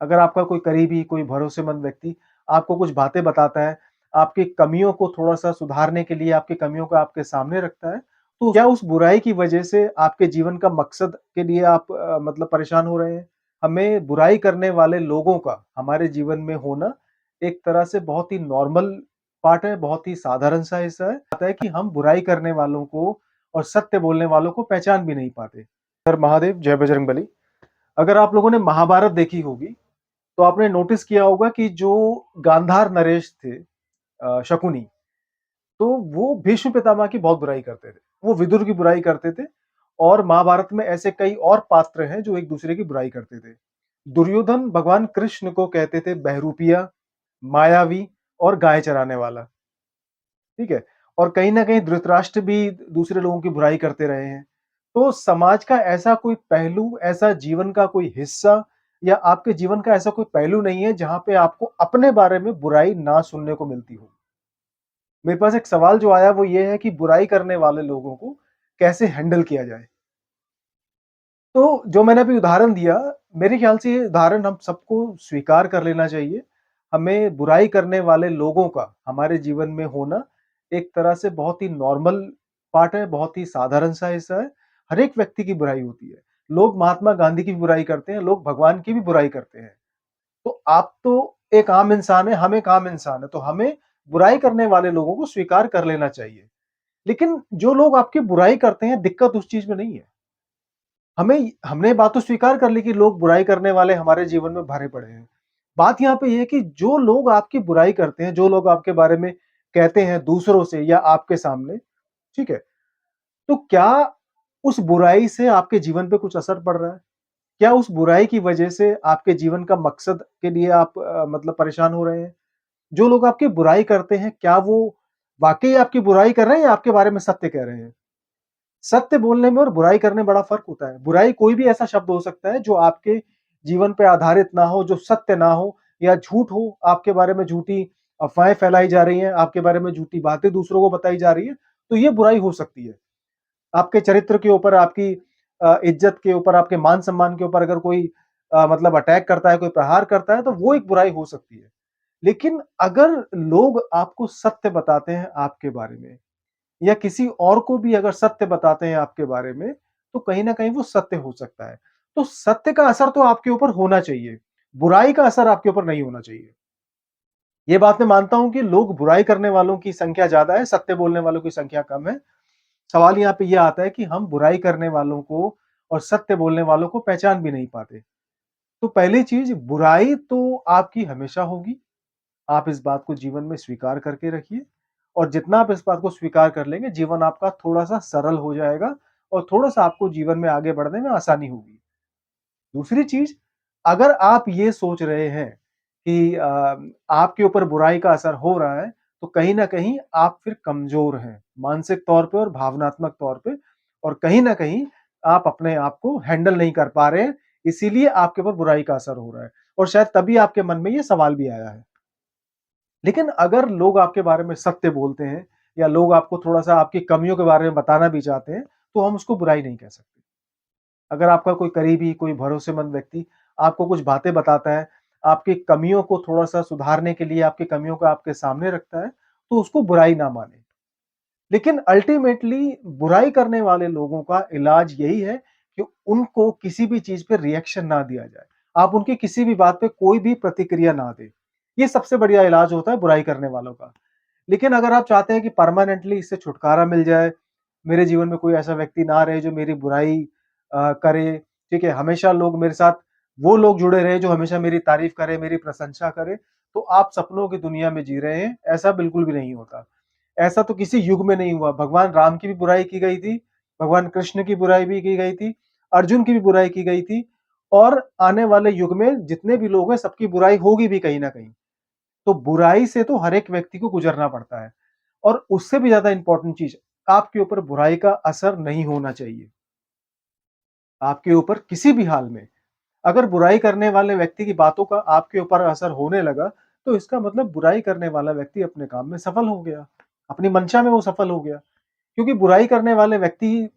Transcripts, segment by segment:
अगर आपका कोई करीबी, कोई भरोसेमंद व्यक्ति आपको कुछ बातें बताता है, आपकी कमियों को थोड़ा-सा सुधारने के लिए आपकी कमियों को आपके सामने रखता है, तो क्या उस बुराई की वजह से आपके जीवन का मकसद के लिए आप मतलब परेशान हो रहे हैं? हमें बुराई करने वाले लोगों का हमारे जीवन में होना एक तरह से बहुत ही नॉर्मल पार्ट है, बहुत ही साधारण सा हिस्सा है। आता है कि हम बुराई करने वालों को और सत्य बोलने वालों को पहचान भी नहीं पाते। हर महादेव, जय बजरंगबली। अगर आप लोगों ने महाभारत देखी होगी, तो आपने नोटिस किया होगा कि जो गांधार नरेश थे शकुनी, तो वो भीष्म पितामह की बहुत बुराई करते थे। वो विदुर की बुराई करते थे और महाभारत में ऐसे कई और पात्र हैं जो एक-दूसरे की बुराई करते थे। दुर्योधन भगवान कृष्ण को कहते थे बहरूपिया, मायावी और गाय चराने वाला, ठीक है? और कहीं न कहीं धृतराष्ट्र भी दूसरे लोगों की बुराई करते रहे हैं। तो समाज का ऐसा कोई पहलू, ऐसा जीवन का कोई हिस्सा या आपके जीवन का ऐसा कोई पहलू नहीं है जहाँ पे आपको अपने बारे में बुराई ना सुनने को मिलती हो। मेरे पास एक सवाल जो आया वो ये है कि बुराई करने वाले लोगों को कैसे हैंडल किया जाए? तो जो मैंने अभी उदाहरण दिया, मेरे ख्याल से ये उदाहरण हम सबको स्वीकार कर लेना चाहिए। हमें बुराई करने वाले लोगों का हमारे जीवन में होना एक तरह से बहुत ही नॉर्मल पार्ट है, बहुत ही साधारण सा हिस्सा है। हर एक व्यक्ति की बुराई होती है। लोग महात्मा गांधी की भी बुराई करते हैं, लोग भगवान की भी बुराई करते हैं। तो आप तो एक आम इंसान हैं, हम एक आम इंसान हैं, तो हमें बुराई करने वाले लोगों को स्वीकार कर लेना चाहिए। लेकिन जो लोग आपकी बुराई करते हैं, दिक्कत उस चीज़ में नहीं है। हमने ये बात तो स्वीकार कर ली कि लोग बुराई करने वाले हमारे जीवन में भरे पड़े हैं। बात यहाँ पे ये है कि जो लोग आपकी बुराई करते हैं, जो लोग आपके बारे में कहते हैं दूसरों से या आपके सामने, ठीक है? तो क्या उस बुराई से आपके जीवन पे कुछ असर पड़ रहा है? क्या उस बुराई की वजह से आपके जीवन का मकसद के लिए आप मतलब परेशान हो रहे हैं? जो लोग आपकी बुराई करते हैं, क्या वो वाक़ई आपकी बुराई कर रहे हैं या आपके बारे में सत्य कह रहे हैं? सत्य बोलने में और बुराई करने में बड़ा फ़र्क होता है। बुराई कोई भी ऐसा शब्द हो सकता है जो आपके जीवन पे आधारित ना हो, जो सत्य ना हो या झूठ हो, आपके बारे में झूठी अफ़वाहें फैलाई जा रही हैं, आपके बारे में झूठी बातें दूसरों को बताई जा रही हैं, तो ये बुराई हो सकती है। आपके चरित्र के ऊपर, आपकी इज़्ज़त के ऊपर, आपके मान-सम्मान के ऊपर अगर कोई मतलब अटैक करता है, कोई प्रहार करता है, तो वो एक बुराई हो सकती है। लेकिन अगर लोग आपको सत्य बताते हैं आपके बारे में या किसी और को भी अगर सत्य बताते हैं आपके बारे में, तो कहीं न कहीं वो सत्य हो सकता है। तो सत्य का असर तो आपके ऊपर होना चाहिए, बुराई का असर आपके ऊपर नहीं होना चाहिए। ये बात मैं मानता हूँ कि लोग बुराई करने वालों की संख्या ज़्यादा है, सत्य बोलने वालों की संख्या कम है। सवाल यहाँ पे ये आता है कि हम बुराई करने वालों को और सत्य बोलने वालों को पहचान भी नहीं पाते। तो पहली चीज़, बुराई तो आपकी हमेशा होगी, आप इस बात को जीवन में स्वीकार करके रखिए और जितना आप इस बात को स्वीकार कर लेंगे, जीवन आपका थोड़ा-सा सरल हो जाएगा और थोड़ा-सा आपको जीवन में आगे बढ़ने में आसानी होगी। दूसरी चीज़, अगर आप ये सोच रहे हैं कि आपके ऊपर बुराई का असर हो रहा है, तो कहीं न कहीं आप फिर कमज़ोर हैं, मानसिक तौर पे और भावनात्मक तौर पे और कहीं न कहीं आप अपने आप को हैंडल नहीं कर पा रहे हैं, इसीलिए आपके ऊपर बुराई का असर हो रहा है और शायद तभी आपके मन में ये सवाल भी आया है। लेकिन अगर लोग आपके बारे में सत्य बोलते हैं या लोग आपको थोड़ा-सा आपकी कमियों के बारे में बताना भी चाहते हैं, तो हम उसको बुराई नहीं कह सकते। अगर आपका कोई करीबी, कोई भरोसेमंद व्यक्ति आपको कुछ बातें बताता है, आपकी कमियों को थोड़ा-सा सुधारने के लिए आपकी कमियों को आपके सामने रखता है, तो उसको बुराई ना मानें। लेकिन अल्टीमेटली बुराई करने वाले लोगों का इलाज यही है कि उनको किसी भी चीज़ पे रिएक्शन ना दिया जाए। आप उनकी किसी भी बात पे कोई भी प्रतिक्रिया ना दें। ये सबसे बढ़िया इलाज होता है बुराई करने वालों का। लेकिन अगर आप चाहते हैं कि परमानेंटली इससे छुटकारा मिल जाए, मेरे जीवन में कोई ऐसा व्यक्ति ना रहे जो मेरी बुराई करे, ठीक है? हमेशा लोग मेरे साथ वो लोग जुड़े रहे जो हमेशा मेरी तारीफ़ करें, मेरी प्रशंसा करें, तो आप सपनों की दुनिया में जी रहे हैं, ऐसा बिल्कुल भी नहीं होता। ऐसा तो किसी युग में नहीं हुआ। भगवान राम की भी बुराई की गई थी, भगवान कृष्ण की बुराई भी की गई थी, अर्जुन की भी बुराई की गई थी और आने वाले युग में जितने भी लोग हैं सबकी बुराई होगी भी कहीं न कहीं। तो बुराई से तो हर एक व्यक्ति को गुज़रना पड़ता है और उससे भी ज़्यादा इम्पोर्टेंट चीज़, आपके ऊपर बुराई का असर नहीं होना चाहिए। आपके ऊपर किसी भी हाल में, अगर बुराई करने वाले व्यक्ति की बातों का आपके ऊपर असर होने लगा, तो इसका मतलब बुराई करने वाला व्यक्ति अपने काम में सफल हो गया, अपनी मंशा में वो सफल हो गया। क्योंकि बुराई करने वाले व्यक्ति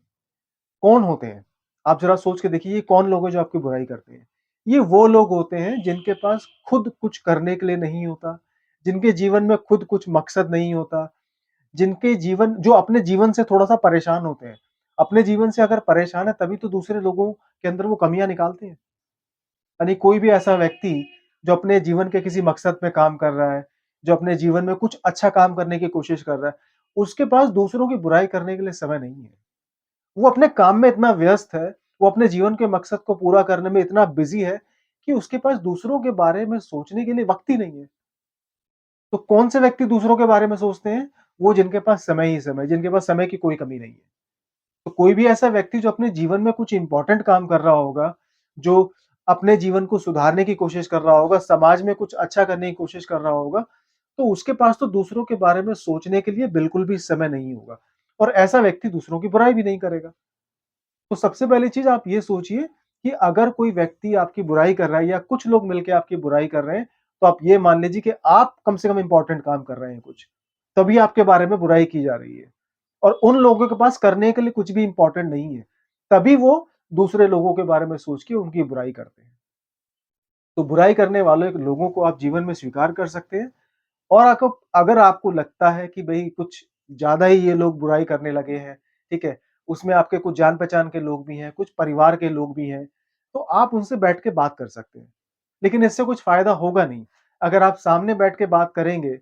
कौन होते हैं? आप ज़रा सोच के देखिए, ये कौन लोग हैं जो आपकी बुराई करते हैं? ये वो लोग होते हैं जिनके पास खुद कुछ करने के लिए नहीं होता, जिनके जीवन में खुद कुछ मकसद नहीं होता, जिनके जीवन जो अपने जीवन से थोड़ा-सा परेशान होते हैं। अपने जीवन से अगर परेशान है तभी तो दूसरे लोगों के अंदर वो कमियाँ निकालते हैं। यानी कोई भी ऐसा व्यक्ति जो अपने जीवन के किसी मकसद में काम कर रहा है, जो अपने जीवन में कुछ अच्छा काम करने की कोशिश कर रहा है, उसके पास दूसरों की बुराई करने के लिए समय नहीं है। वो अपने काम में इतना व्यस्त है, वो अपने जीवन के मकसद को पूरा करने में इतना बिज़ी है कि उसके पास दूसरों के बारे में सोचने के लिए वक़्त ही नहीं है। तो कौन से व्यक्ति दूसरों के बारे में सोचते हैं? वो जिनके पास समय ही समय, जिनके पास समय की कोई कमी नहीं है। तो कोई भी ऐसा व्यक्ति जो अपने जीवन में कुछ इम्पोर्टेंट काम कर रहा होगा, जो अपने जीवन को सुधारने की कोशिश कर रहा होगा, समाज में कुछ अच्छा करने की कोशिश कर रहा होगा, तो उसके पास तो दूसरों के बारे में सोचने के लिए बिल्कुल भी समय नहीं होगा और ऐसा व्यक्ति दूसरों की बुराई भी नहीं करेगा। तो सबसे पहली चीज़ आप ये सोचिए कि अगर कोई व्यक्ति आपकी बुराई कर रहा है या कुछ लोग मिलके आपकी बुराई कर रहे हैं, तो आप ये मान लीजिए कि आप कम से कम इम्पोर्टेंट काम कर रहे हैं कुछ, तभी आपके बारे में बुराई की जा रही है। और उन लोगों के पास करने के लिए कुछ भी इम्पोर्टेंट नहीं है, तभी वो दूसरे लोगों के बारे में सोच के उनकी बुराई करते हैं। तो बुराई करने वाले लोगों को आप जीवन में स्वीकार कर सकते हैं और आपको अगर आपको लगता है कि भई कुछ ज़्यादा ही ये लोग बुराई करने लगे हैं, ठीक है? उसमें आपके कुछ जान-पहचान के लोग भी हैं, कुछ परिवार के लोग भी हैं, तो आप उनसे बैठ के बात कर सकते हैं। लेकिन इससे कुछ फ़ायदा होगा नहीं। अगर आप सामने बैठ के बात करेंगे,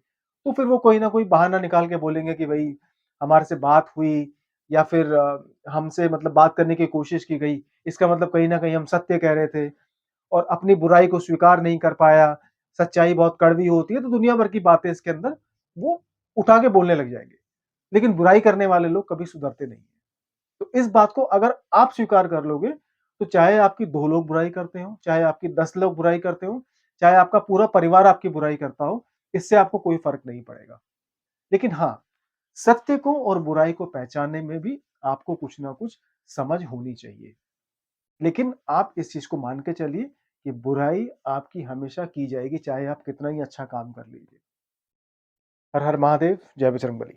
तो फिर वो कोई न कोई बहाना निकाल के बोलेंगे कि भई हमारे से बात हुई या फिर हमसे मतलब बात करने की कोशिश की गई। इसका मतलब कहीं न कहीं हम सत्य कह रहे थे और अपनी बुराई को स्वीकार नहीं कर पाया। सच्चाई बहुत कड़वी होती है, तो दुनिया भर की बातें इसके अंदर वो उठा के बोलने लग जाएँगे। लेकिन बुराई करने वाले लोग कभी सुधरते नहीं हैं। तो इस बात को अगर आप स्वीकार कर लोगे, तो चाहे आपकी 2 लोग बुराई करते हों, चाहे आपकी 10 लोग बुराई करते हों, चाहे आपका पूरा परिवार आपकी बुराई करता हो, इससे आपको कोई फ़र्क नहीं पड़ेगा। लेकिन हाँ, सत्य को और बुराई को पहचानने में भी आपको कुछ न कुछ समझ होनी चाहिए। लेकिन आप इस चीज़ को मान के चलिए कि बुराई आपकी हमेशा की जाएगी, चाहे आप कितना ही अच्छा काम कर लीजिए। हर हर महादेव, जय बजरंगबली।